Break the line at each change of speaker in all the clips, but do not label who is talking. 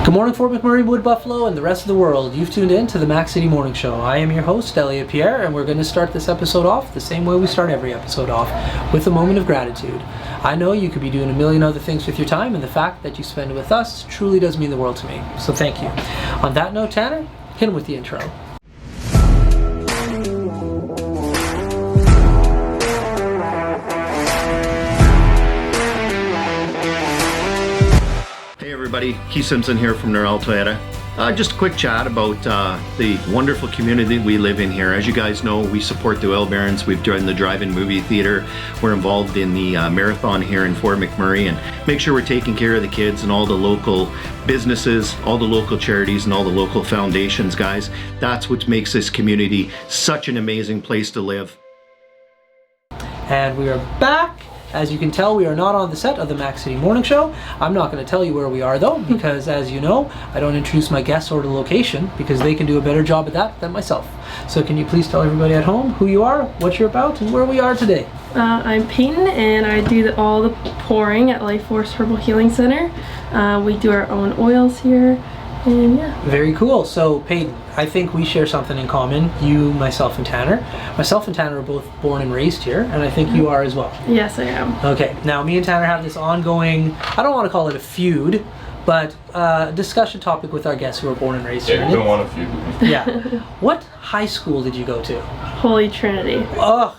Good morning, Fort McMurray, Wood Buffalo, and the rest of the world. You've tuned in to the Mac City Morning Show. I am your host, Elliot Pierre, and we're going to start this episode off the same way we start every episode off, with a moment of gratitude. I know you could be doing a million other things with your time, and the fact that you spend it with us truly does mean the world to me. So thank you. On that note, Tanner, hit him with the intro.
Everybody, Keith Simpson here from Norrell Toyota. Just a quick chat about the wonderful community we live in here. As you guys know, we support the Oil Barons. We've joined the drive-in movie theater. We're involved in the marathon here in Fort McMurray, and make sure we're taking care of the kids and all the local businesses, all the local charities, and all the local foundations, guys. That's what makes this community such an amazing place to live.
And we are back. As you can tell, we are not on the set of the Mac City Morning Show. I'm not going to tell you where we are though, because as you know, I don't introduce my guests or the location because they can do a better job at that than myself. So can you please tell everybody at home who you are, what you're about, and where we are today?
I'm Peyton, and I do all the pouring at Life Force Herbal Healing Center. We do our own oils here, and yeah.
Very cool. So Peyton, I think we share something in common, you, myself, and Tanner. Myself and Tanner are both born and raised here, and I think you are as well.
Yes, I am.
Okay, now me and Tanner have this ongoing, I don't want to call it a feud, but discussion topic with our guests who are born and raised here.
Yeah, you don't want a feud with me.
Yeah. What high school did you go to?
Holy Trinity.
Ugh.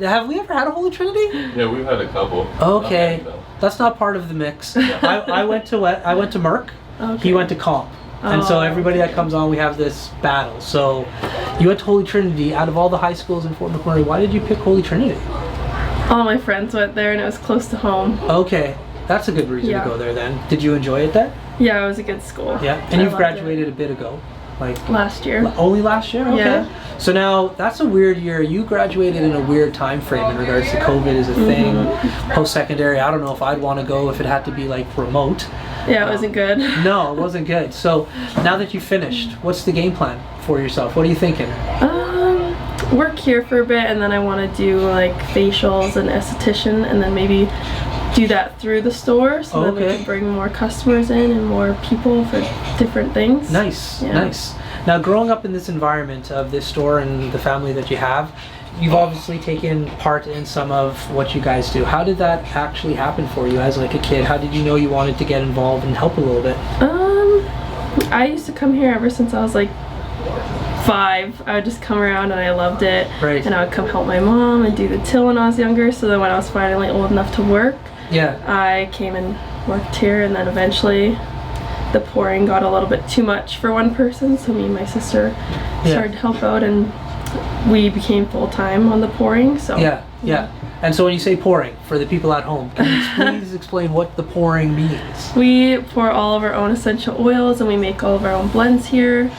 Have we ever had a Holy Trinity?
Yeah, we've had a couple.
Okay, that's not part of the mix. I went to Merck.
Okay.
He went to Comp. And so everybody that comes on, we have this battle. So you went to Holy Trinity. Out of all the high schools in Fort McMurray, why did you pick Holy Trinity?
All my friends went there, and it was close to home.
Okay, that's a good reason to go there then. Did you enjoy it there?
Yeah, it was a good school.
Yeah, and you've graduated a bit ago. Like
last year.
Only last year? Okay.
Yeah.
So now, that's a weird year. You graduated in a weird time frame in regards to COVID is a thing. Post-secondary, I don't know if I'd want to go if it had to be like remote.
Yeah, it wasn't good.
No, it wasn't good. So now that you finished, what's the game plan for yourself? What are you thinking?
Work here for a bit, and then I want to do like facials and esthetician, and then maybe do that through the store, so that we can bring more customers in and more people for different things.
Nice,
yeah.
Nice. Now, growing up in this environment of this store and the family that you have, you've obviously taken part in some of what you guys do. How did that actually happen for you as like a kid? How did you know you wanted to get involved and help a little bit?
I used to come here ever since I was like 5. I would just come around and I loved it.
Right.
And I would come help my mom and do the till when I was younger. So then when I was finally old enough to work, I came and worked here, and then eventually the pouring got a little bit too much for one person, so me and my sister started to help out, and we became full-time on the pouring. So
yeah. And so when you say pouring, for the people at home, can you please explain what the pouring means?
We pour all of our own essential oils, and we make all of our own blends here.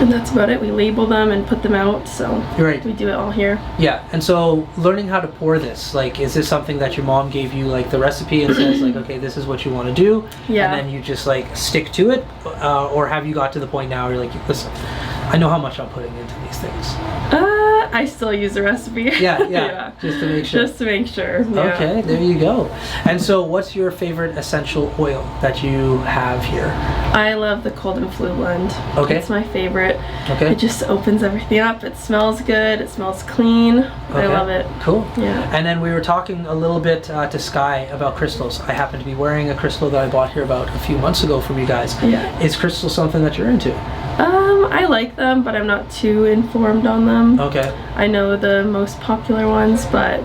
And that's about it. We label them and put them out, so we do it all here.
Yeah, and so learning how to pour this, like, is this something that your mom gave you, like, the recipe and says, like, okay, this is what you want to do, and then you just, like, stick to it? Or have you got to the point now where you're like, listen, I know how much I'm putting into these things?
I still use the recipe.
Yeah, just to make sure.
Just to make sure. Yeah.
Okay, there you go. And so what's your favorite essential oil that you have here?
I love the cold and flu blend.
Okay.
It's my favorite.
Okay.
It just opens everything up. It smells good. It smells clean. I love it.
Cool.
Yeah.
And then we were talking a little bit to Sky about crystals. I happen to be wearing a crystal that I bought here about a few months ago from you guys.
Yeah.
Is crystal something that you're into?
I like them, but I'm not too informed on them.
Okay.
I know the most popular ones, but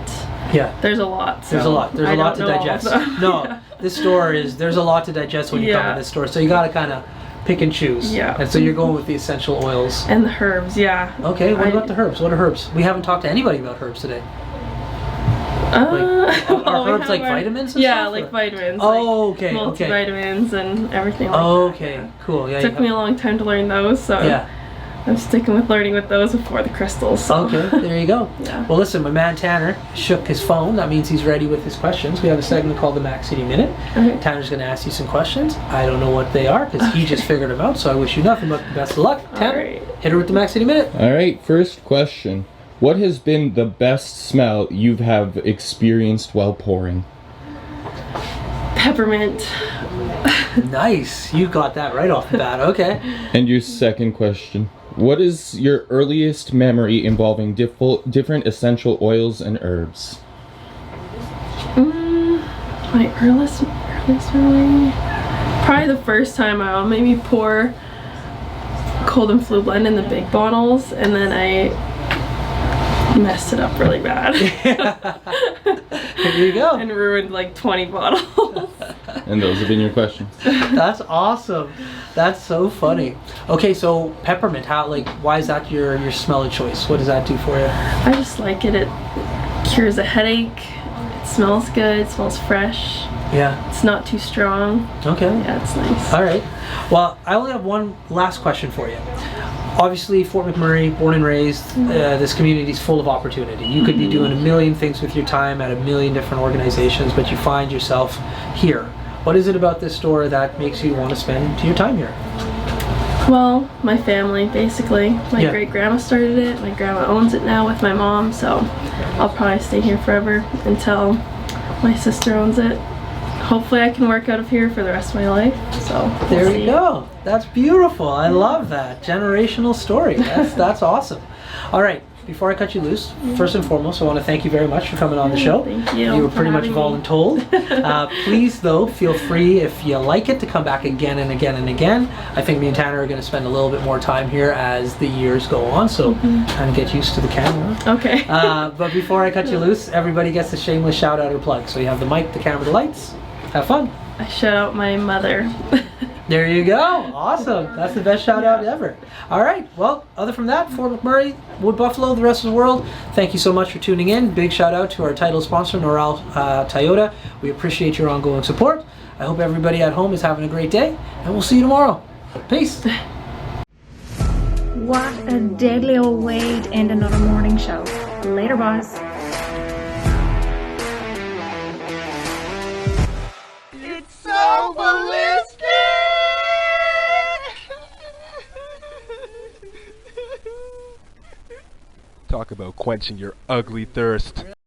there's a lot. So
there's a lot to digest.
No,
this store there's a lot to digest when you come in this store, so you gotta kind of pick and choose.
Yeah.
And so you're going with the essential oils.
And the herbs,
Okay, what about the herbs? What are herbs? We haven't talked to anybody about herbs today. Are herbs like vitamins and stuff?
Like vitamins.
Oh,
like multivitamins and everything like that.
Okay, cool. Yeah.
It took me a long time to learn those, so I'm sticking with learning with those before the crystals. So.
Okay, there you go.
Yeah.
Well, listen, my man Tanner shook his phone. That means he's ready with his questions. We have a segment called the Mac City Minute.
Okay.
Tanner's going to ask you some questions. I don't know what they are because he just figured them out, so I wish you nothing but the best of luck. Tanner, hit her with the Mac City Minute.
All right, first question. What has been the best smell you have experienced while pouring?
Peppermint.
Nice. You got that right off the bat. Okay.
And your second question. What is your earliest memory involving different essential oils and herbs?
My earliest memory? Probably the first time I made me pour cold and flu blend in the big bottles, and then I messed it up really bad.
Here you go.
And ruined like 20 bottles.
And those have been your questions.
That's awesome. That's so funny. Okay, so peppermint, why is that your smell of choice? What does that do for you?
I just like it. It cures a headache. It smells good. It smells fresh.
Yeah.
It's not too strong.
Okay.
Yeah, it's nice.
All right. Well, I only have one last question for you. Obviously, Fort McMurray, born and raised, this community is full of opportunity. You could be doing a million things with your time at a million different organizations, but you find yourself here. What is it about this store that makes you want to spend your time here?
Well, my family, basically. My great-grandma started it. My grandma owns it now with my mom, so I'll probably stay here forever until my sister owns it. Hopefully I can work out of here for the rest of my life, so
there you go. That's beautiful. I love that. Generational story. That's awesome. All right. Before I cut you loose, first and foremost, I want to thank you very much for coming on the show.
Thank you.
You were pretty much voluntold. Please, though, feel free, if you like it, to come back again and again and again. I think me and Tanner are going to spend a little bit more time here as the years go on, so kind of get used to the camera.
Okay.
But before I cut you loose, everybody gets a shameless shout out or plug. So you have the mic, the camera, the lights. Have fun.
I shout out my mother.
There you go. Awesome. That's the best shout out ever. All right. Well, other from that, Fort McMurray, Wood Buffalo, the rest of the world, thank you so much for tuning in. Big shout out to our title sponsor, Noral Toyota. We appreciate your ongoing support. I hope everybody at home is having a great day, and we'll see you tomorrow. Peace.
What a deadly old way to end another morning show. Later, boss.
It's so ballistic!
Talk about quenching your ugly thirst.